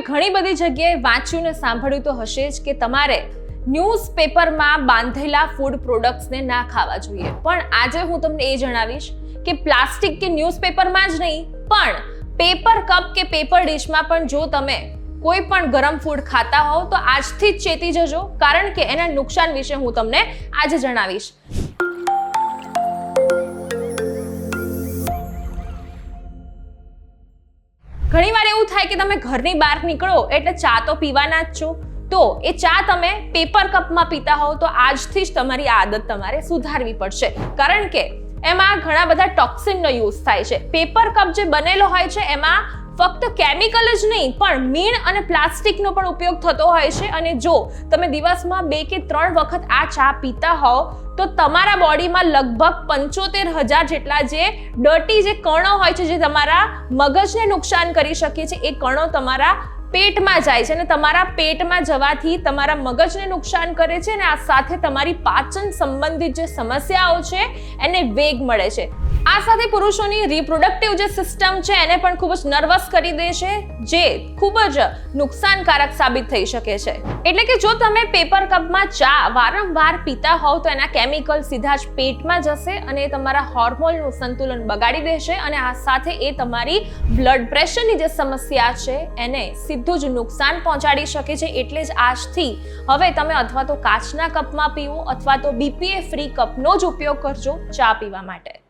ઘણી બધી જગ્યાએ વાંચ્યું ને સાંભળ્યું તો હશે જ કે તમારે ન્યૂઝપેપરમાં બાંધેલા ફૂડ પ્રોડક્ટ્સને ના ખાવા જોઈએ, પણ આજે હું તમને એ જણાવીશ કે પ્લાસ્ટિક કે ન્યૂઝપેપરમાં જ નહીં પણ પેપર કપ કે પેપર ડીશમાં પણ જો તમે કોઈ પણ ગરમ ફૂડ ખાતા હોવ તો આજથી જ ચેતી જજો, કારણ કે એના નુકસાન વિશે હું તમને આજે જણાવીશ. ઘણીવાર એવું થાય કે તમે ઘરની બહાર નીકળો એટલે ચા તો પીવાના જ છો, તો એ ચા તમે પેપર કપમાં પીતા હોવ તો આજથી જ તમારી આદત તમારે સુધારવી પડશે, કારણ કે એમાં ઘણા બધા ટોક્સિનનો યુઝ થાય છે. પેપર કપ જે બનેલો હોય છે એમાં ફક્ત કેમિકલ જ નહીં પણ મીણ અને પ્લાસ્ટિકનો પણ ઉપયોગ થતો હોય છે, અને જો તમે દિવસમાં 2 કે 3 વખત આ ચા પીતા હોવ તો તમારા બોડીમાં લગભગ 75,000 જેટલા જે ડર્ટી જે કણો હોય છે જે તમારા મગજને નુકસાન કરી શકે છે, એ કણો તમારા પેટમાં જાય છે અને તમારા પેટમાં જવાથી તમારા મગજને નુકસાન કરે છે અને આ સાથે તમારી પાચન સંબંધિત જે સમસ્યાઓ છે એને વેગ મળે છે. આ સાથે પુરુષોની રિપ્રોડક્ટિવ જે સિસ્ટમ છે એને પણ ખૂબ જ નર્વસ કરી દે છે, જે ખૂબ જ નુકસાનકારક સાબિત થઈ શકે છે. એટલે કે જો તમે પેપર કપમાં ચા વારંવાર પીતા હોવ તો એના કેમિકલ સીધા જ પેટમાં જશે અને તમારા હોર્મોનનું સંતુલન બગાડી દેશે અને આ સાથે એ તમારી બ્લડ પ્રેશરની જે સમસ્યા છે એને સીધું જ નુકસાન પહોંચાડી શકે છે. એટલે જ આજથી હવે તમે અથવા તો કાચના કપમાં પીવો અથવા તો BPA ફ્રી કપનો જ ઉપયોગ કરજો ચા પીવા માટે.